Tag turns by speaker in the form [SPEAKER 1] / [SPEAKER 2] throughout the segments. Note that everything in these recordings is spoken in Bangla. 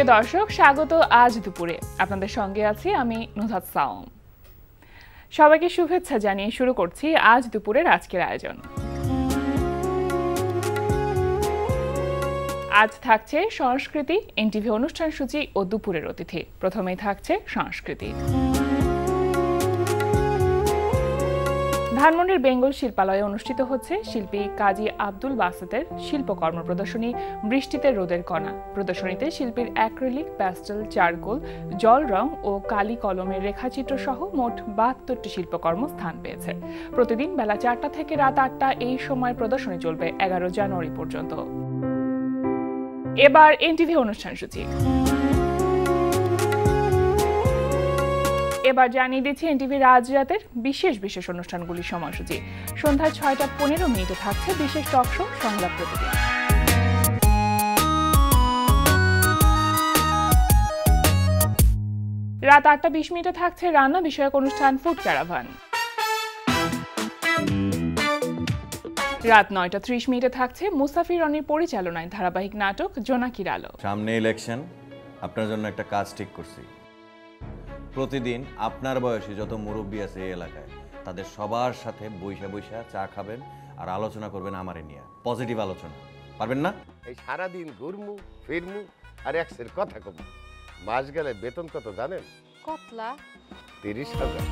[SPEAKER 1] প্রিয় দর্শক, স্বাগত আজ দুপুরে। আপনাদের সঙ্গে আছি আমি নুহাত সাওম। সবাইকে শুভেচ্ছা জানিয়ে শুরু করছি আজ দুপুরের আজকের আয়োজন। আজ থাকছে সংস্কৃতি, এনটিভি অনুষ্ঠান সূচি ও দুপুরের অতিথি। প্রথমেই থাকছে সংস্কৃতি। ধানমন্ডির বেঙ্গল শিল্পালয়ে অনুষ্ঠিত হচ্ছে শিল্পী কাজী আব্দুল বাসেতের শিল্পকর্ম প্রদর্শনী বৃষ্টিতে রোদের কণা। প্রদর্শনীতে শিল্পীর অ্যাক্রিলিক, প্যাস্টেল, চারকোল, জল রং ও কালি কলমের রেখাচিত্র সহ মোট ৭২টি শিল্পকর্ম স্থান পেয়েছে। প্রতিদিন বেলা ৪টা থেকে রাত ৮টা এই সময় প্রদর্শনী চলবে ১১ জানুয়ারি পর্যন্ত। এবার এনটিভি অনুষ্ঠান সূচি। এবার জানিয়ে দিচ্ছি এনটিভির আজ রাতের বিশেষ বিশেষ অনুষ্ঠানগুলির সময়সূচি। সন্ধ্যা ৬টা ১৫ থাকছে বিশেষ টক শো সংলাপ প্রতিদিন। রাত ৮টা ২০ থাকছে রান্না বিষয়ক অনুষ্ঠান ফুড ক্যারাভান। রাত ৯টা ৩০ থাকছে মুস্তাফির রনির পরিচালনায় ধারাবাহিক নাটক জোনাকির আলো।
[SPEAKER 2] সামনে ইলেকশন, আপনার জন্য একটা কাজ ঠিক করছি। প্রতিদিন আপনার বয়সী যত মুরব্বী আছে এই এলাকায় তাদের সবার সাথে বৈশা বৈশা চা খাবেন আর আলোচনা করবেন আমারে নিয়ে, পজিটিভ আলোচনা। পারবেন না?
[SPEAKER 3] এই সারাদিন ঘুরমু ফিরমু আর একসের কথা কব। মাস গেলে বেতন কত জানেন?
[SPEAKER 4] কতলা?
[SPEAKER 3] ৩০,০০০।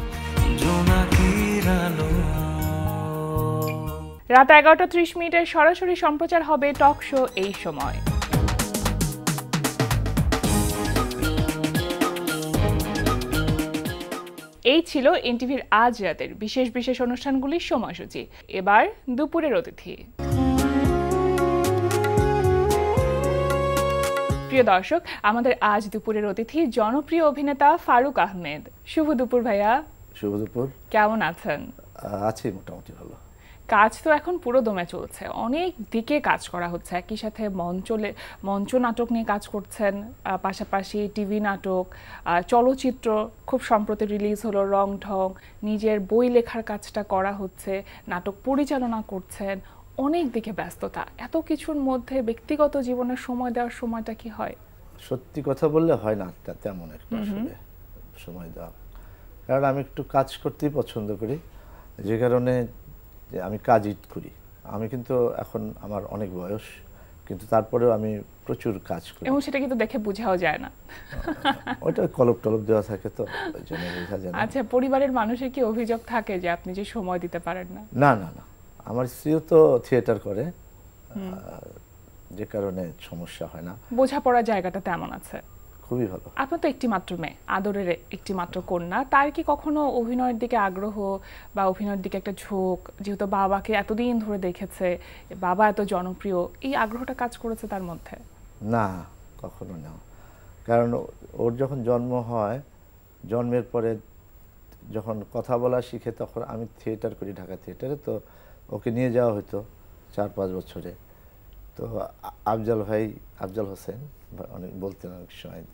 [SPEAKER 1] রাত ১১টা ৩০ সরাসরি সম্প্রচার হবে টক শো এই সময়। এই ছিল এনটিভির আজ রাতের বিশেষ বিশেষ অনুষ্ঠানগুলির সময়সূচি। এবার দুপুরের অতিথি। প্রিয় দর্শক, আমাদের আজ দুপুরের অতিথি জনপ্রিয় অভিনেতা ফারুক আহমেদ। শুভ দুপুর ভাইয়া।
[SPEAKER 5] শুভ দুপুর।
[SPEAKER 1] কেমন আছেন?
[SPEAKER 5] আছি মোটামুটি ভালো।
[SPEAKER 1] কাজ তো এখন পুরো দমে চলছে, অনেক দিকে কাজ করা হচ্ছে। একই সাথে মঞ্চ নাটক নিয়ে কাজ করছেন, পাশাপাশি টিভি নাটক, চলচ্চিত্র খুব সম্প্রতি রিলিজ হলো রং ঢং, নিজের বই লেখার কাজটা করা হচ্ছে, নাটক পরিচালনা করছেন, অনেক দিকে ব্যস্ততা। এত কিছুর মধ্যে ব্যক্তিগত জীবনের সময় দেওয়ার সময়টা কি হয়?
[SPEAKER 5] সত্যি কথা বললে হয় না তেমন একটা আসলে সময় দেওয়া, কারণ আমি একটু কাজ করতেই পছন্দ করি, যে কারণে যে আমি কাজই করি। আমি কিন্তু এখন আমার অনেক বয়স, কিন্তু তারপরেও আমি প্রচুর কাজ করি
[SPEAKER 1] এবং সেটা কিন্তু দেখে বোঝাও যায় না।
[SPEAKER 5] ওইটা কলপ টলপ দেওয়া থাকে তো ওই জন্য বোঝা যায় না।
[SPEAKER 1] আচ্ছা, পরিবারের মানুষের কি অভিযোগ থাকে যে আপনি যে সময় দিতে পারেন না?
[SPEAKER 5] না না না, আমার স্ত্রীও তো থিয়েটার করে, যে কারণে সমস্যা হয় না।
[SPEAKER 1] বোঝাপড়ার জায়গাটা তেমন আছে?
[SPEAKER 5] খুবই ভালো।
[SPEAKER 1] আপনার তো একটি মাত্র মেয়ে, আদরের একটি মাত্র কন্যা, তার কি কখনো অভিনয়ের দিকে আগ্রহ বা অভিনয়ের দিকে একটা ঝোঁক, যেহেতু বাবাকে এতদিন ধরে দেখেছে, বাবা এত জনপ্রিয়, এই আগ্রহটা কাজ করেছে তার মধ্যে?
[SPEAKER 5] না, কখনো না। কারণ ওর যখন জন্ম হয়, জন্মের পরে যখন কথা বলা শিখে, তখন আমি থিয়েটার করি ঢাকা থিয়েটারে, তো ওকে নিয়ে যাওয়া হতো ৪-৫ বছরে। তো আফজাল হোসেন অনেক বলতেন, অনেক সময়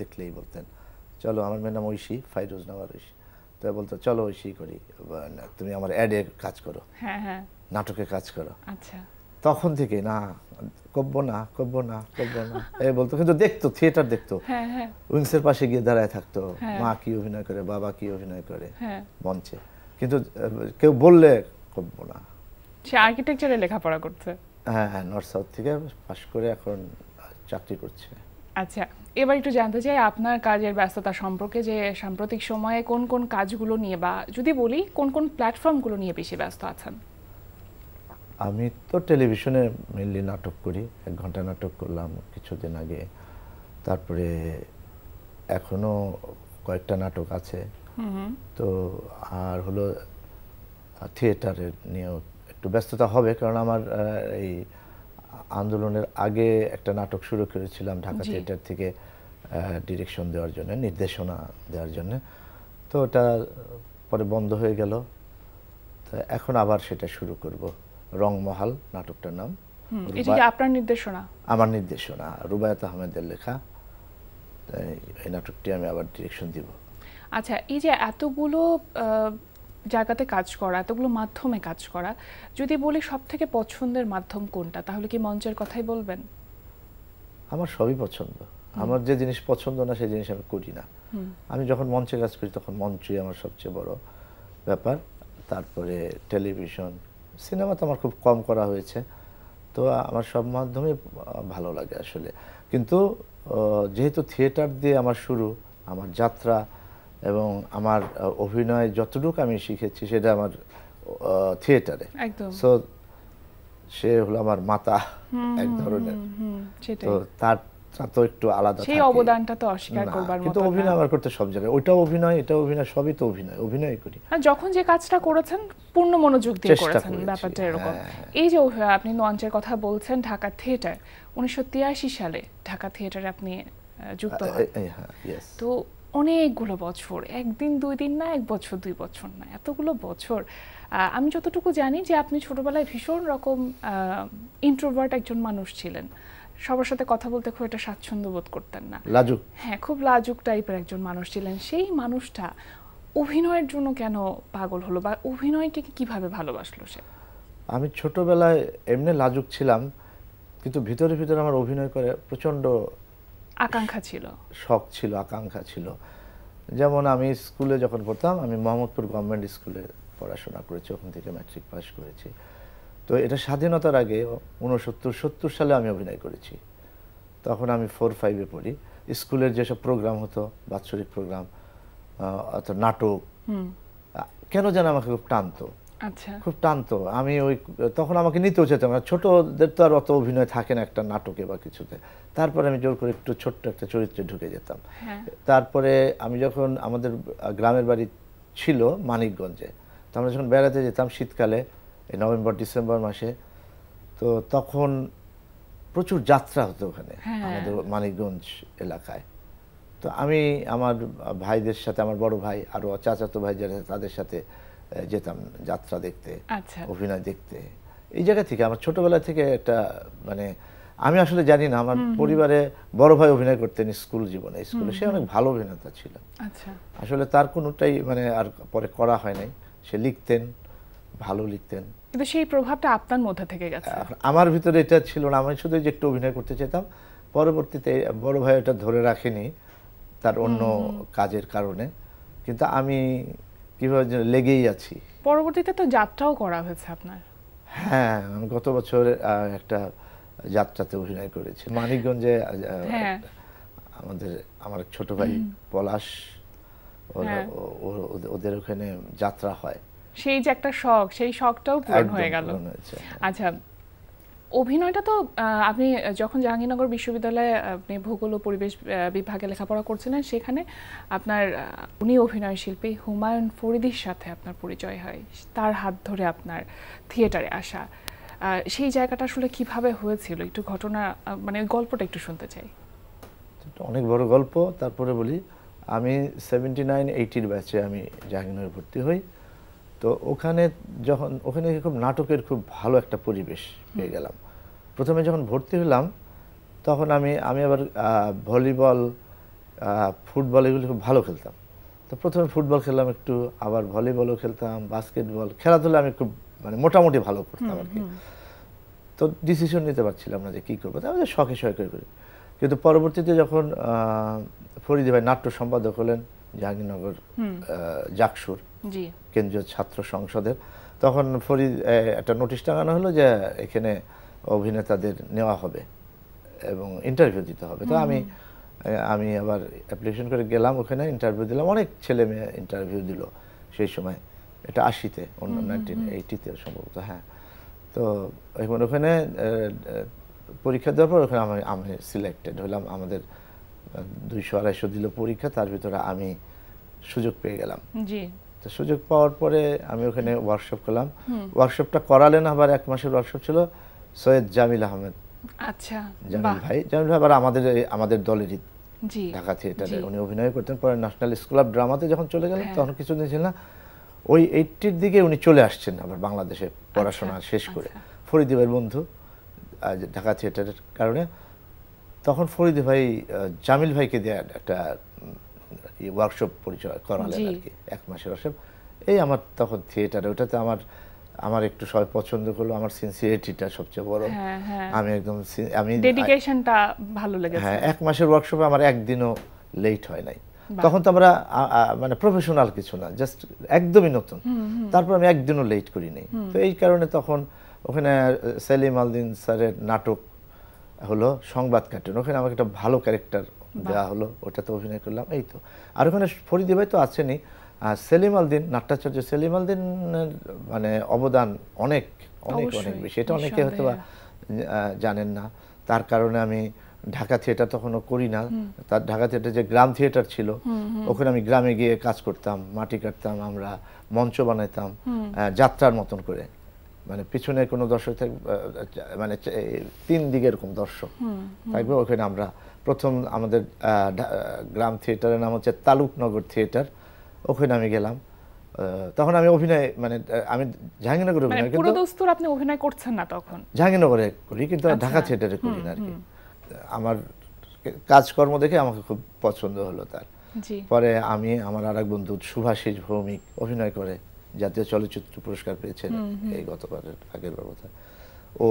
[SPEAKER 5] দেখলেই বলতেন, চলো, আমার মেয়ের নাম ঐশী, ফাইরোজ নামার ঐশী, তো বলতো চলো ঐশী করি, তুমি আমার অ্যাডে কাজ করো, নাটকে কাজ করো।
[SPEAKER 1] আচ্ছা,
[SPEAKER 5] তখন থেকে না করবো না এই বলতো, কিন্তু দেখতো, থিয়েটার দেখতো, উইংসের পাশে গিয়ে দাঁড়ায় থাকতো, মা কি অভিনয় করে, বাবা কি অভিনয় করে মঞ্চে, কিন্তু কেউ বললে করবো না।
[SPEAKER 1] সে আর্কিটেকচারে লেখাপড়া করছে?
[SPEAKER 5] হ্যাঁ, নর্থ সাউথ থেকে পাশ করে এখন চাকরি করছে।
[SPEAKER 1] আচ্ছা, এবার একটু জানতে চাই আপনার কাজের ব্যস্ততা সম্পর্কে, যে সাম্প্রতিক সময়ে কোন কোন কাজগুলো নিয়ে, বা যদি বলি কোন কোন প্ল্যাটফর্মগুলো নিয়ে বেশি ব্যস্ত আছেন?
[SPEAKER 5] আমি তো টেলিভিশনে মেনলি নাটক করি, ১ ঘন্টা নাটক করলাম কিছুদিন আগে, তারপরে এখনো কয়েকটা নাটক আছে, তো আর হলো থিয়েটারের নিয়েও একটু ব্যস্ততা হবে, কারণ আমার এই আন্দোলনের আগে একটা নাটক শুরু করেছিলাম ঢাকা থিয়েটার থেকে ডিরেকশন দেওয়ার জন্য, নির্দেশনা দেওয়ার জন্য, তো ওটা পরে বন্ধ হয়ে গেল, তো এখন আবার সেটা শুরু করব। রংমহল নাটকটার নাম।
[SPEAKER 1] এটা কি আপনার নির্দেশনা?
[SPEAKER 5] আমার নির্দেশনা, রুবায়াত আহমেদের লেখা। এই নাটকটি আমি আবার ডিরেকশন দিব।
[SPEAKER 1] আচ্ছা, এই যে এতগুলো জায়গাতে কাজ করা, এতগুলো মাধ্যমে কাজ করা, যদি বলি সবথেকে পছন্দের মাধ্যম কোনটা, তাহলে কি মঞ্চের কথাই বলবেন?
[SPEAKER 5] আমার সবই পছন্দ, আমার যে জিনিস পছন্দ না সেই জিনিস আমি করি না। আমি যখন মঞ্চে কাজ করি তখন মঞ্চই আমার সবচেয়ে বড় ব্যাপার। তারপরে টেলিভিশন, সিনেমা তো আমার খুব কম করা হয়েছে, তো আমার সব মাধ্যমে ভালো লাগে আসলে। কিন্তু যেহেতু থিয়েটার দিয়ে আমার শুরু, আমার যাত্রা এবং আমার অভিনয় যতটুকু আমি শিখেছি সেটা আমার থিয়েটারে।
[SPEAKER 1] একদম।
[SPEAKER 5] সো সে হলো আমার মাতা এক ধরনের,
[SPEAKER 1] সেটাই।
[SPEAKER 5] তো তার তো একটু আলাদা
[SPEAKER 1] সেই
[SPEAKER 5] থাকে।
[SPEAKER 1] অবদানটা তো অস্বীকার
[SPEAKER 5] না,
[SPEAKER 1] করবার
[SPEAKER 5] কিন্তু
[SPEAKER 1] মতো না।
[SPEAKER 5] অভিনয় আমার করতে সব জায়গায়, ওইটাও অভিনয় এটাও অভিনয়, সবই তো অভিনয়, অভিনয় করি।
[SPEAKER 1] আর যখন যে কাজটা করেছেন পূর্ণ মনোযোগ দিয়ে
[SPEAKER 5] চেষ্টা
[SPEAKER 1] করেছেন,
[SPEAKER 5] করেছি,
[SPEAKER 1] ব্যাপারটা এরকম।
[SPEAKER 5] হ্যাঁ।
[SPEAKER 1] এই যে আপনি মঞ্চের কথা বলছেন, ঢাকা থিয়েটার 1983 সালে ঢাকা থিয়েটারে আপনি যুক্ত হন।
[SPEAKER 5] হ্যাঁ, ইয়েস।
[SPEAKER 1] তো অনেকগুলো বছর, একদিন দুই দিন না, এক বছর দুই বছর না, এতগুলো বছর। আমি যতটুকু জানি যে আপনি ছোটবেলায় ভীষণ রকম ইন্ট্রোভার্ট একজন মানুষ ছিলেন, সবার সাথে কথা বলতে খুব একটা স্বাচ্ছন্দ্য বোধ করতেন না।
[SPEAKER 5] লাজুক।
[SPEAKER 1] হ্যাঁ, খুব লাজুক টাইপের একজন মানুষ ছিলেন। সেই মানুষটা অভিনয়ের জন্য কেন পাগল হলো, বা অভিনয়কে কিভাবে ভালোবাসলো সে?
[SPEAKER 5] আমি ছোটবেলায় এমনি লাজুক ছিলাম, কিন্তু ভিতরে ভিতরে আমার অভিনয় করে প্রচন্ড
[SPEAKER 1] আকাঙ্ক্ষা ছিল।
[SPEAKER 5] শখ ছিল, আকাঙ্ক্ষা ছিল। যেমন আমি স্কুলে যখন পড়তাম, আমি মোহাম্মদপুর গভর্নমেন্ট স্কুলে পড়াশোনা করেছি, ওখান থেকে ম্যাট্রিক পাস করেছি। তো এটা স্বাধীনতার আগে 69-70 সালে আমি অভিনয় করেছি। তখন আমি 4-5-এ পড়ি। স্কুলের যেসব প্রোগ্রাম হতো, বাৎসরিক প্রোগ্রাম, অর্থাৎ নাটক, কেন যেন আমাকে খুব টানতো,
[SPEAKER 1] আচ্ছা।
[SPEAKER 5] খুব টানতো। আমি ওই তখন আমাকে নিতেও চেতাম না, ছোটদের তো আর অত অভিনয় থাকে না একটা নাটকে বা কিছুতে। তারপরে আমি জোর করে একটু ছোট্ট একটা চরিত্রে ঢুকে যেতাম। তারপরে আমি যখন আমাদের গ্রামের বাড়ি ছিল মানিকগঞ্জে, তো আমরা যখন বেড়াতে যেতাম শীতকালে, এই নভেম্বর ডিসেম্বর মাসে, তো তখন প্রচুর যাত্রা হতো ওখানে আমাদের মানিকগঞ্জ এলাকায়। তো আমি আমার ভাইদের সাথে, আমার বড় ভাই আরো চাচাতো ভাই যারা তাদের সাথে যেতাম যাত্রা দেখতে, অভিনয় দেখতে। এই জায়গা থেকে আমার ছোটবেলা থেকে একটা মানে আমি আসলে জানি না, আমার পরিবারে বড় ভাই অভিনয় করতেন স্কুল জীবনে, স্কুলে সে অনেক ভালো অভিনেতা ছিল।
[SPEAKER 1] আচ্ছা।
[SPEAKER 5] আসলে তার কোনোটাই মানে আর পরে করা হয় নাই, সে লিখতেন, ভালো লিখতেন,
[SPEAKER 1] কিন্তু সেই প্রভাবটা আপনার মধ্যে থেকে গেছে।
[SPEAKER 5] আমার ভিতরে এটা ছিল না, আমি শুধু যে একটু অভিনয় করতে চেতাম। পরবর্তীতে বড় ভাই এটা ধরে রাখেনি তার অন্য কাজের কারণে, কিন্তু আমি কিভাবে যেন লেগেই আছি।
[SPEAKER 1] পরবর্তীতে তো যাত্রাও করা হয়েছে আপনার।
[SPEAKER 5] হ্যাঁ, আমি গত বছর একটা যাত্রাতে অভিনয় করেছি মানিকগঞ্জে। আমার ছোট ভাই পলাশ, ওদের ওখানে যাত্রা হয়।
[SPEAKER 1] সেই যে একটা শখ, সেই শখটাও পূরণ হয়ে গেল। আচ্ছা, অভিনয়টা তো আপনি যখন জাহাঙ্গীরনগর বিশ্ববিদ্যালয়ে আপনি ভূগোল ও পরিবেশ বিভাগে লেখাপড়া করছিলেন, সেখানে আপনার উনি অভিনয় শিল্পী হুমায়ুন ফরিদির সাথে আপনার পরিচয় হয়, তার হাত ধরে আপনার থিয়েটারে আসা। সেই জায়গাটা আসলে কিভাবে হয়েছিল, একটু ঘটনা মানে গল্পটা একটু শুনতে চাই।
[SPEAKER 5] অনেক বড় গল্প, তারপরে বলি। আমি 79-80 ব্যাচে আমি জাহাঙ্গীরনগরে ভর্তি হই। তো ওখানে খুব নাটকের খুব ভালো একটা পরিবেশ পেয়ে গেলাম। প্রথমে যখন ভর্তি হলাম তখন আমি আবার ভলিবল, ফুটবল এগুলো খুব ভালো খেলতাম। তো প্রথমে ফুটবল খেললাম একটু, আবার ভলিবলও খেলতাম, বাস্কেটবল, খেলাধুলা আমি খুব মানে মোটামুটি ভালো করতাম আর কি। তো ডিসিশন নিতে পারছিলাম না যে কী করবো, তাই শখে শখে করি। কিন্তু পরবর্তীতে যখন ফরিদি ভাই নাট্য সম্পাদক হলেন জাহাঙ্গীরনগর জাকসুর কেন্দ্রীয় ছাত্র সংসদের, তখন ফরিদ একটা নোটিশ টাঙানো হলো যে এখানে অভিনেতাদের নেওয়া হবে এবং ইন্টারভিউ দিতে হবে। তো আমি আবার অ্যাপ্লিকেশন করে গেলাম, ওখানে ইন্টারভিউ দিলাম। অনেক ছেলে মেয়ে ইন্টারভিউ দিল সেই সময়, এটা 80-তে, 1980-তে সম্ভবত। হ্যাঁ, তো এখন ওখানে পরীক্ষা দেওয়ার পর ওখানে আমি সিলেক্টেড হলাম। আমাদের 200-250 দিল পরীক্ষা, তার ভিতরে আমি সুযোগ পেয়ে গেলাম। তো সুযোগ পাওয়ার পরে আমি ওখানে ওয়ার্কশপ করলাম। ওয়ার্কশপটা করালেন আবার 1 মাসের ওয়ার্কশপ ছিল সৈয়দ জামিল আহমেদ।
[SPEAKER 1] আচ্ছা,
[SPEAKER 5] জামিল ভাই আবার আমাদের দলেরই, ঢাকা থিয়েটারে উনি অভিনয় করতেন। পরে ন্যাশনাল স্কুল অফ ড্রামাতে যখন চলে গেলেন তখন কিছুদিন ছিল না, ওই 80-র দিকে উনি চলে আসছেন আবার বাংলাদেশে পড়াশোনা শেষ করে। ফরিদি ভাইয়ের বন্ধু ঢাকা থিয়েটারের কারণে, তখন ফরিদি ভাই জামিল ভাইকে দিয়ে একটা ওয়ার্কশপ পরিচয় করালেন আর কি, 1 মাসের ওয়ার্কশপ। এই আমার তখন থিয়েটারে, ওটাতে আমার আমার একটু সবাই পছন্দ করলো, আমার সিনসিয়ারিটিটা সবচেয়ে বড়।
[SPEAKER 1] হ্যাঁ হ্যাঁ,
[SPEAKER 5] আমি একদম আমি
[SPEAKER 1] ডেডিকেশনটা ভালো লেগেছে।
[SPEAKER 5] হ্যাঁ, 1 মাসের ওয়ার্কশপে আমার একদিনও লেট হয় নাই। তখন তো আমরা মানে প্রফেশনাল কিছু না, জাস্ট একদমই নতুন। তারপর আমি একদিনও লেট করি নাই। তো এই কারণে তখন ওখানে সেলিম আলদিন স্যারের নাটক হলো সংবাদ কার্টুন, ওখানে আমাকে একটা ভালো ক্যারেক্টার দেওয়া হলো, ওটাতে অভিনয় করলাম। এই তো। আর ওখানে ফরিদি ভাই তো আছেনই, সেলিম আলদিন, নাট্যাচার্য সেলিম আলদিনের মানে অবদান অনেক অনেক অনেক বেশি। এটা অনেকে হয়তো বা জানেন না। তার কারণে আমি ঢাকা থিয়েটার তখনও করি না, তার ঢাকা থিয়েটার যে গ্রাম থিয়েটার ছিল, ওখানে আমি গ্রামে গিয়ে কাজ করতাম, মাটি কাটতাম, আমরা মঞ্চ বানাইতাম যাত্রার মতন করে, মানে পিছনে কোনো দর্শক থাকবে, মানে 3 দিকে এরকম দর্শক থাকবে। ওখানে আমরা প্রথম আমাদের গ্রাম থিয়েটারের নাম হচ্ছে তালুকনগর থিয়েটার, ওখানে আমি গেলাম। তখন আমি অভিনয় মানে আমি জাহাঙ্গীরনগরে অভিনয়, কিন্তু
[SPEAKER 1] পুরোদস্তুর আপনি অভিনয় করছেন না তখন?
[SPEAKER 5] জাহাঙ্গীরনগরে করি, কিন্তু ঢাকা থিয়েটারে করি না আর কি। আমার কাজকর্ম দেখে আমাকে খুব পছন্দ হলো তার। পরে আমি আমার আরেক বন্ধু শুভাশিস ভৌমিক অভিনয় করে জাতীয় চলচ্চিত্র পুরস্কার পেয়েছেন এই গতবারের আগের বার বোধহয়, ও।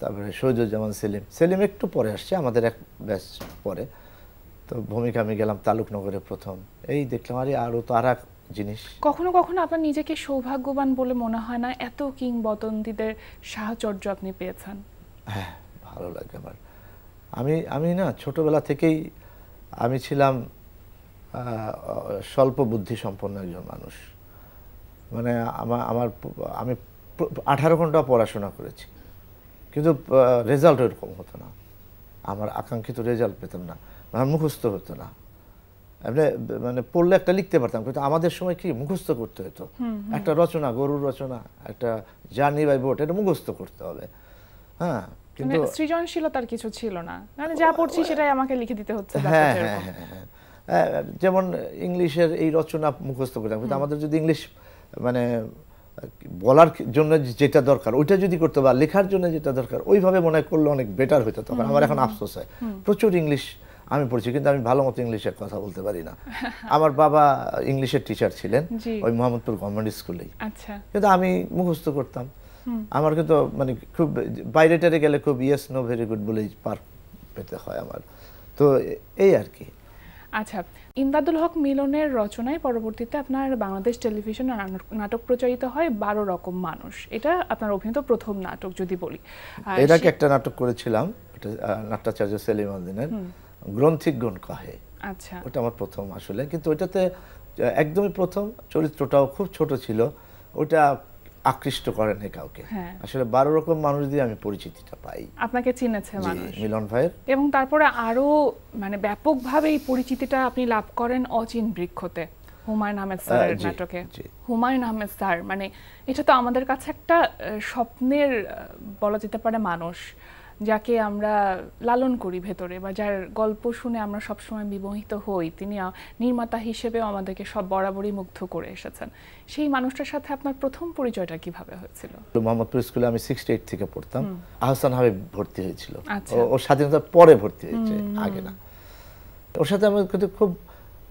[SPEAKER 5] তারপরে শহীদুজ্জামান সেলিম, সেলিম একটু পরে আসছে, আমাদের এক ব্যাচ পরে। তো ভূমিকা আমি গেলাম তালুকনগরে প্রথম, এই দেখলাম আরে আরও তো আর এক জিনিস।
[SPEAKER 1] কখনো কখনো আপনার নিজেকে সৌভাগ্যবান বলে মনে হয় না, এত কিংবদন্তিদের সাহচর্য আপনি পেয়েছেন?
[SPEAKER 5] হ্যাঁ, ভালো লাগে আমার। আমি না ছোটবেলা থেকেই আমি ছিলাম স্বল্প বুদ্ধি সম্পন্ন একজন মানুষ। মানে আমি 18 ঘন্টা পড়াশোনা করেছি, কিন্তু রেজাল্ট এরকম হতো না, আমার আকাঙ্ক্ষিত রেজাল্ট পেতাম না, আমার মুখস্থ হতো না। মানে পড়লে একটা লিখতে পারতাম, কিন্তু আমাদের সময় কি মুখস্থ করতে হতো। একটা রচনা, গরুর রচনা, একটা জার্নি বাই বোট, এটা মুখস্থ করতে হবে। হ্যাঁ, কিন্তু
[SPEAKER 1] সৃজনশীলতার কিছু ছিল না, মানে যা পড়ছি সেটাই আমাকে লিখে দিতে হচ্ছে।
[SPEAKER 5] হ্যাঁ হ্যাঁ হ্যাঁ, যেমন ইংলিশের এই রচনা মুখস্থ করতাম, কিন্তু আমাদের যদি ইংলিশ মানে বলার জন্য যেটা দরকার ওইটা যদি করতে, বা লেখার জন্য যেটা দরকার ওইভাবে মনে করলে অনেক বেটার হতো। তখন আমার এখন আফসোস হয়, প্রচুর ইংলিশ আমি পড়ছি, কিন্তু আমি ভালো মতো ইংলিশের কথা বলতে পারি না। আমার বাবা ইংলিশের টিচার ছিলেন ওই মোহাম্মদপুর গভর্নমেন্ট স্কুলেই, কিন্তু আমি মুখস্থ করতাম। আমার কিন্তু মানে খুব বাইরেটারে গেলে খুব ইয়েস নো ভেরি গুড বলেই পার পেতে হয় আমার। তো এই আর কি।
[SPEAKER 1] আচ্ছা, ইমদাদুল হক মিলনের রচনায় পরবর্তীতে আপনার বাংলাদেশ টেলিভিশনে নাটক প্রচারিত হয় 12 রকম মানুষ। এটা আপনার অভিনীত প্রথম নাটক যদি বলি।
[SPEAKER 5] এর আগে একটা নাটক করেছিলাম, এটা নাট্যাচার্য সেলিম আলদিনের গ্রন্থিকগণ কহে।
[SPEAKER 1] আচ্ছা,
[SPEAKER 5] ওটা আমার প্রথম আসলে, কিন্তু ওইটাতে একদমই প্রথম, চরিত্রটাও খুব ছোট ছিল, ওটা আকৃষ্ট করে না কাউকে। আসলে 12 রকম মানুষ দিয়ে আমি পরিচিতিটা পাই,
[SPEAKER 1] আপনাকে চিনেছে মানুষ
[SPEAKER 5] মিলন ভাইয়ের।
[SPEAKER 1] এবং তারপরে আরো মানে ব্যাপকভাবে এই পরিচিতিটা আপনি লাভ করেন অচিন বৃক্ষতে, হুমায়ুন আহমেদ স্যারের নাটকে। হুমায়ুন আহমেদ স্যার মানে এটা তো আমাদের কাছে একটা স্বপ্নের বলা যেতে পারে মানুষ, যাকে আমরা লালন করি ভেতরে, বা যার গল্প শুনে আমরা সবসময় বিমোহিত হই। তিনি নির্মাতা হিসেবেও আমাদেরকে সব বরাবরই মুগ্ধ করে এসেছেন। সেই মানুষটার সাথে আপনার প্রথম পরিচয়টা কিভাবে হয়েছিল?
[SPEAKER 5] মোহাম্মদপুর স্কুলে আমি 68 থেকে পড়তাম, আহসান হাবিব ভর্তি হয়েছিল, ও স্বাধীনতার পরে ভর্তি হয়েছে, আগে না। ওর সাথে আমার কিন্তু খুব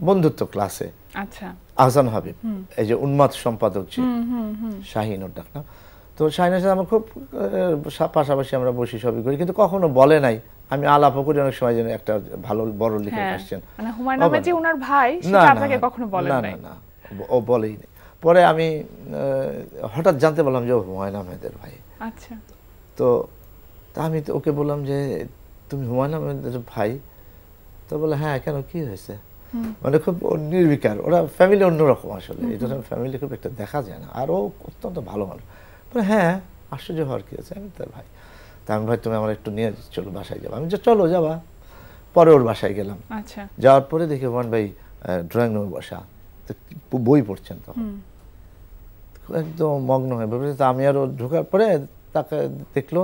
[SPEAKER 5] বন্ধুত্ব ক্লাসে।
[SPEAKER 1] আচ্ছা,
[SPEAKER 5] আহসান হাবিব, এই যে উন্মাদ সম্পাদক ছিল শাহিন, ওর ডাক নাম। তো শাহিনের সাথে আমার খুব পাশাপাশি আমরা বসি সবই করি, কিন্তু কখনো বলে নাই। আমি আলাপও করি অনেক সময়, যেন একটা ভালো বড় লিখে আসছেন,
[SPEAKER 1] মানে হুমায়ুন আহমেদ যে ওনার ভাই সেটা আপনাকে কখনো বলেন নাই?
[SPEAKER 5] না, ও বলেই নাই। পরে আমি হঠাৎ জানতে পারলাম যে ও হুমায়ুন আহমেদের ভাই।
[SPEAKER 1] আচ্ছা,
[SPEAKER 5] তো আমি তো ওকে বললাম যে তুমি হুমায়ুন আহমেদের ভাই? তো বলে হ্যাঁ, কেন কি হয়েছে? মানে খুব নির্বিকার, ওরা ফ্যামিলি অন্যরকম আসলে, এই ধরনের ফ্যামিলি খুব একটা দেখা যায় না, আর ও অত্যন্ত ভালো মানুষ। হ্যাঁ, আশ্চর্য হওয়ার কি আছে, আমি তার ভাই। তা আমি ভাই তুমি আমার একটু নিয়ে চলো, বাসায় যাবো। আমি যে চলো যাবা। পরে ওর বাসায় গেলাম।
[SPEAKER 1] আচ্ছা,
[SPEAKER 5] যাওয়ার পরে দেখি হুমায়ুন ভাই ড্রয়িং রুমে বসা, তো বই পড়ছেন তখন, একদম মগ্ন হয়ে বসে। তো আমি আরো ঢোকার পরে তাকে দেখলো,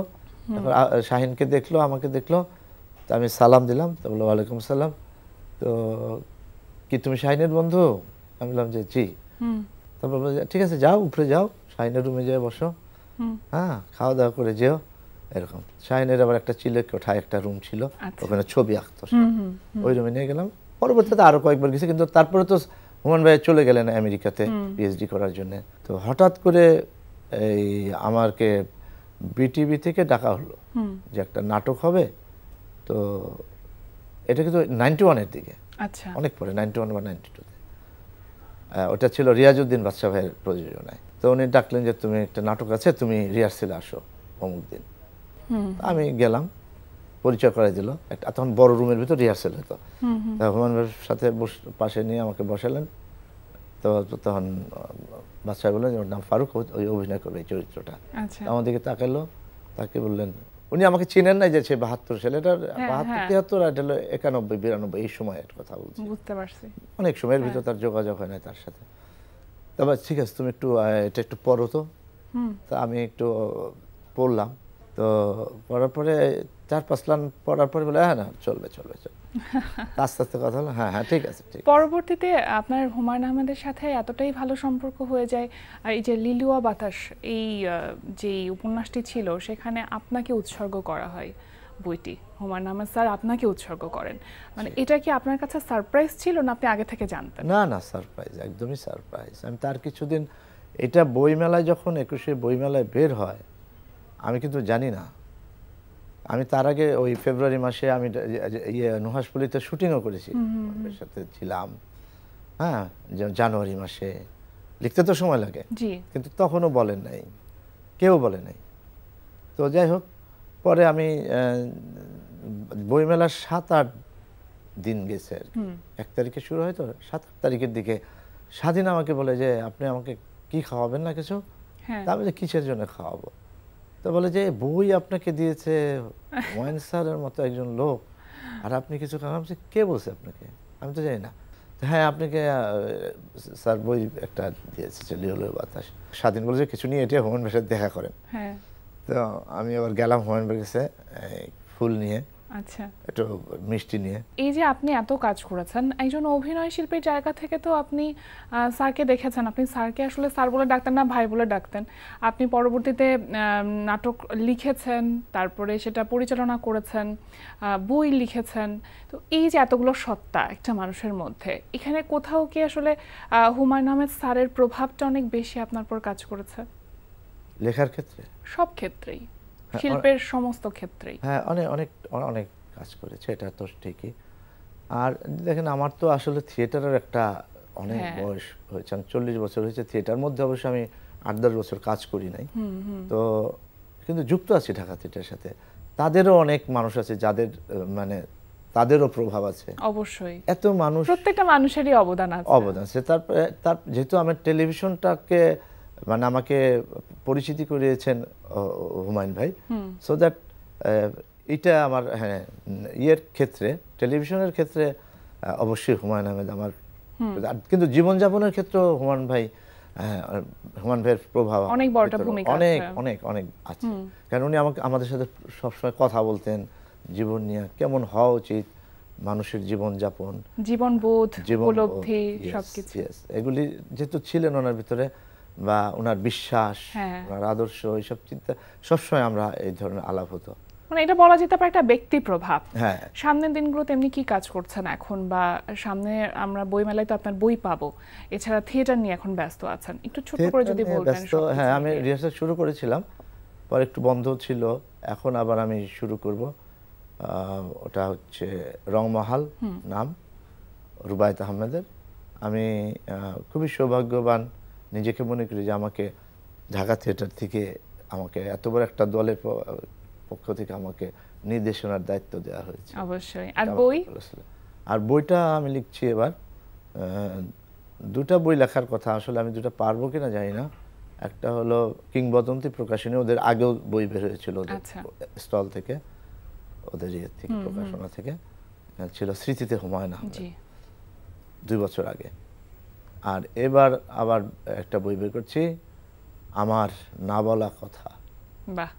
[SPEAKER 5] শাহিনকে দেখলো, আমাকে দেখলো, তো আমি সালাম দিলাম। তো বললো ওয়ালাইকুম সালাম, তো কি তুমি শাহিনের বন্ধু? আমি বললাম যে জি। তারপর ঠিক আছে, যাও উপরে যাও, শাহিনের রুমে যেয়ে বসো, হ্যাঁ খাওয়া দাওয়া করে যেও, এরকম। শাহিনের আবার একটা চিলে কোঠায় একটা রুম ছিল, ওখানে ছবি আঁকতো, ওই রুমে নিয়ে গেলাম। পরবর্তীতে আরো কয়েকবার গেছি, কিন্তু তারপরে তো হুমায়ুন ভাই চলে গেলেন আমেরিকাতে পিএইচডি করার জন্য। তো হঠাৎ করে এই আমাকে বিটিভি থেকে ডাকা হলো যে একটা নাটক হবে। তো এটা কিন্তু 91-এর দিকে,
[SPEAKER 1] আচ্ছা
[SPEAKER 5] অনেক পরে, 91 বা 92-তে। ওটা ছিল রিয়াজউদ্দিন বাদশা ভাইয়ের প্রযোজনায়। তো উনি ডাকলেন যে তুমি একটা নাটক আছে, তুমি রিহার্সেলে আসো অমুক দিন। আমি গেলাম, পরিচয় করাই দিল। একটা তখন বড় রুমের ভিতর রিহার্সেল হতো। তা হুমায়ুন ভাইয়ের সাথে পাশে নিয়ে আমাকে বসালেন। তো তখন বাদশা বললেন যে ওর নাম ফারুক, ওই অভিনয় করবে এই চরিত্রটা।
[SPEAKER 1] আচ্ছা
[SPEAKER 5] আমার দিকে তাকালো, তাকে বললেন, উনি আমাকে চিনেন নাই যে সে 72 সালে, এটা 72 73 আর এটা হলো 91 92 এই সময়ের কথা বলছি।
[SPEAKER 1] বুঝতে পারছি।
[SPEAKER 5] অনেক সময়ের ভিতর তার যোগাযোগ হয় না তার সাথে। তবে ঠিক আছে, তুমি একটু এটা একটু পড়ো তো। তা আমি একটু পড়লাম। তো পড়ার পরে 4-5 লাইন পড়ার পরে বলে হ্যাঁ না চলবে চলবে চলবে। আস্তে আস্তে কথা হলো, হ্যাঁ হ্যাঁ ঠিক আছে ঠিক আছে।
[SPEAKER 1] পরবর্তীতে আপনার হুমায়ুন আহমেদের সাথে এতটাই ভালো সম্পর্ক হয়ে যায়, আর এই যে লিলুয়া বাতাস এই যে উপন্যাসটি ছিল সেখানে আপনাকে উৎসর্গ করা হয় বইটি, হুমায়ুন আহমেদ স্যার আপনাকে উৎসর্গ করেন, মানে এটা কি আপনার কাছে সারপ্রাইজ ছিল না আপনি আগে থেকে জানতেন?
[SPEAKER 5] না না, সারপ্রাইজ, একদমই সারপ্রাইজ। আমি তার কিছুদিন, এটা বইমেলায় যখন 21শে বইমেলায় বের হয় আমি কিন্তু জানি না। আমি তার আগে ওই ফেব্রুয়ারি মাসে আমি নুহাসপল্লিতে শুটিংও করেছি, ওর সাথে ছিলাম। হ্যাঁ, জানুয়ারি মাসে লিখতে তো সময় লাগে,
[SPEAKER 1] জি
[SPEAKER 5] কিন্তু তখনও বলেন নাই, কেউ বলে নাই। তো যাই হোক, পরে আমি বইমেলার 7-8 দিন গেছে আর কি। 1 তারিখে শুরু হয়, তো 7-8 তারিখের দিকে স্বাধীন আমাকে বলে যে আপনি আমাকে কি খাওয়াবেন না কিছু।
[SPEAKER 1] হ্যাঁ
[SPEAKER 5] তা আমি যে কিসের জন্য খাওয়াবো? তো বলে যে বই আপনাকে দিয়েছে হুমায়ুন স্যারের মতো একজন লোক, আর আপনি কিছু খাওয়ান। কে বলছে আপনাকে? আমি তো জানি না। হ্যাঁ আপনাকে স্যার বই একটা দিয়েছে, লিওলের বাতাস। স্বাধীন বলে যে কিছু নিয়ে এটা হুমায়ুন ভাইয়ের সাথে দেখা করেন।
[SPEAKER 1] হ্যাঁ
[SPEAKER 5] তো আমি আবার গেলাম হুমায়ুন ভাইয়ের কাছে, ফুল নিয়ে,
[SPEAKER 1] আচ্ছা।
[SPEAKER 5] একটু মিষ্টি নিয়ে।
[SPEAKER 1] এই যে আপনি এত কাজ করেছেন একজন অভিনয় শিল্পীর জায়গা থেকে, তো আপনি স্যারকে দেখেছেন, আপনি স্যারকে আসলে স্যার বলে ডাকতেন না, ভাই বলে ডাকতেন। আপনি পরবর্তীতে নাটক লিখেছেন, তারপরে সেটা পরিচালনা করেছেন, বই লিখেছেন। তো এই যে এতগুলো সত্তা একটা মানুষের মধ্যে, এখানে কোথাও কি আসলে হুমায়ুন আহমেদ স্যারের প্রভাবটা অনেক বেশি আপনার উপর কাজ করেছে?
[SPEAKER 5] লেখার ক্ষেত্রে
[SPEAKER 1] সব ক্ষেত্রেই, শিল্পের সমস্ত ক্ষেত্রেই।
[SPEAKER 5] হ্যাঁ, অনেক অনেক অনেক কাজ করেছে, এটা তো ঠিকই। আর দেখেন, আমার তো আসলে থিয়েটারের একটা অনেক বয়স হয়েছে, 40 বছর হয়েছে থিয়েটার মধ্যে। অবশ্য আমি 8-10 বছর কাজ করি নাই, তো কিন্তু যুক্ত আছি ঢাকা থিয়েটারের সাথে। তাদেরও অনেক মানুষ আছে যাদের মানে তাদেরও প্রভাব আছে
[SPEAKER 1] অবশ্যই,
[SPEAKER 5] এত মানুষ,
[SPEAKER 1] প্রত্যেকটা মানুষেরই অবদান আছে।
[SPEAKER 5] তারপরে তার যেহেতু আমার টেলিভিশনটাকে মানে আমাকে পরিচিতি করিয়েছেন হুমায়ুন ভাই, সো দ্যাট এটা আমার, হ্যাঁ, ইয়ের ক্ষেত্রে, টেলিভিশনের ক্ষেত্রে অবশ্যই হুমায়ুন আহমেদ আমার। কিন্তু জীবনযাপনের ক্ষেত্রেও হুমায়ুন ভাইয়ের প্রভাব
[SPEAKER 1] অনেক বড় একটা ভূমিকা
[SPEAKER 5] অনেক অনেক অনেক আছে। কারণ উনি আমাদের সাথে সবসময় কথা বলতেন জীবন নিয়ে, কেমন হওয়া উচিত মানুষের জীবনযাপন,
[SPEAKER 1] জীবনবোধ, উপলব্ধি, সবকিছু
[SPEAKER 5] এগুলি যেহেতু ছিলেন ওনার ভিতরে, বা ওনার বিশ্বাস, ওনার আদর্শ, এইসব চিন্তা সবসময় আমরা এই ধরনের আলাপ হতো।
[SPEAKER 1] মানে এটা বলা যেতে পারে একটা ব্যক্তি প্রভাব।
[SPEAKER 5] হ্যাঁ,
[SPEAKER 1] সামনের দিনগুলোতে এমনি কি কাজ করছেন এখন, বা সামনে আমরা বইমেলায় তো আপনার বই পাবো, এছাড়া থিয়েটার নিয়ে এখন ব্যস্ত আছেন, একটু ছোট করে যদি বলতেন।
[SPEAKER 5] হ্যাঁ, আমি রিহার্সাল শুরু করেছিলাম, পরে একটু বন্ধ ছিল, এখন আবার আমি শুরু করব। ওটা হচ্ছে রংমহাল নাম, রুবায়েত আহমেদের। আমি খুবই সৌভাগ্যবান নিজেকে মনে করি যে আমাকে ঢাকা থিয়েটার থেকে আমাকে এত বড় একটা দলের পক্ষ থেকে আমাকে নির্দেশনার দায়িত্ব দেওয়া হয়েছে।
[SPEAKER 1] অবশ্যই। আর বই?
[SPEAKER 5] আর বইটা আমি লিখছি এবার, 2টা বই লেখার কথা। আসলে আমি 2টা পারবো কিনা জানি না। একটা হলো কিংবদন্তি প্রকাশনী, ওদের আগেও বই বের হয়েছিল ওদের স্টল থেকে, ওদের ইয়ে থেকে, প্রকাশনা থেকে ছিল, স্মৃতিতে হুমায়ুন আহমেদ, 2 বছর আগে। আর এবার আবার একটা বই বের করছি, আমার না বলা কথা।
[SPEAKER 1] বাহ,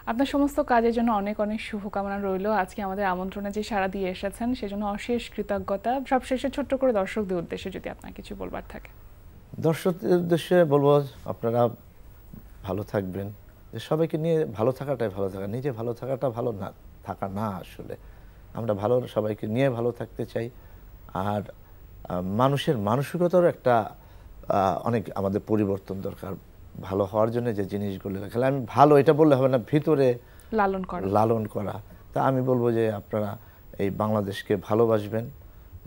[SPEAKER 1] আপনার সমস্ত কাজের জন্য অনেক অনেক শুভকামনা রইল। আজকে আমাদের আমন্ত্রণে যে সাড়া দিয়ে এসেছেন সেজন্য অশেষ কৃতজ্ঞতা। সবশেষে ছোট্ট করে দর্শকদের উদ্দেশ্যে যদি আপনার কিছু বলবার থাকে।
[SPEAKER 5] দর্শকদের উদ্দেশ্যে বলবো, আপনারা ভালো থাকবেন। সবাইকে নিয়ে ভালো থাকাটাই ভালো থাকা, নিজে ভালো থাকাটা ভালো না থাকা না। আসলে আমরা ভালো, সবাইকে নিয়ে ভালো থাকতে চাই। আর মানুষের মানসিকতারও একটা অনেক আমাদের পরিবর্তন দরকার। ভালো হওয়ার জন্য যে জিনিসগুলো খেলে আমি ভালো এটা বললে হবে না, ভিতরে লালন করা। তা আমি বলবো যে আপনারা এই বাংলাদেশকে ভালোবাসবেন,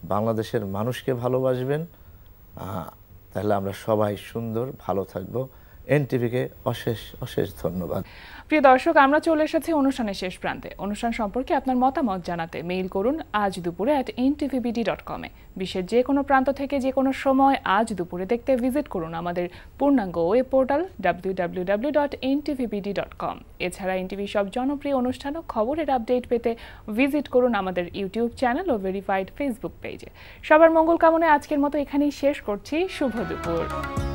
[SPEAKER 5] বাংলাদেশের মানুষকে ভালোবাসবেন, তাহলে আমরা সবাই সুন্দর ভালো থাকবো। এনটিভিকে অশেষ অশেষ ধন্যবাদ।
[SPEAKER 1] প্রিয় দর্শক, আমরা চলে এসেছি অনুষ্ঠানের শেষ প্রান্তে। অনুষ্ঠান সম্পর্কে আপনার মতামত জানাতে মেইল করুন আজ দুপুরে @ntvbd.com এ। বিশ্বের যে কোনো প্রান্ত থেকে যে কোনো সময় আজ দুপুরে দেখতে ভিজিট করুন আমাদের পূর্ণাঙ্গ ওয়েব পোর্টাল www.ntvbd.com। এছাড়া এনটিভি সব জনপ্রিয় অনুষ্ঠান ও খবরের আপডেট পেতে ভিজিট করুন আমাদের ইউটিউব চ্যানেল ও ভেরিফাইড ফেসবুক পেজে। সবার মঙ্গল কামনায় আজকের মতো এখানেই শেষ করছি। শুভ দুপুর।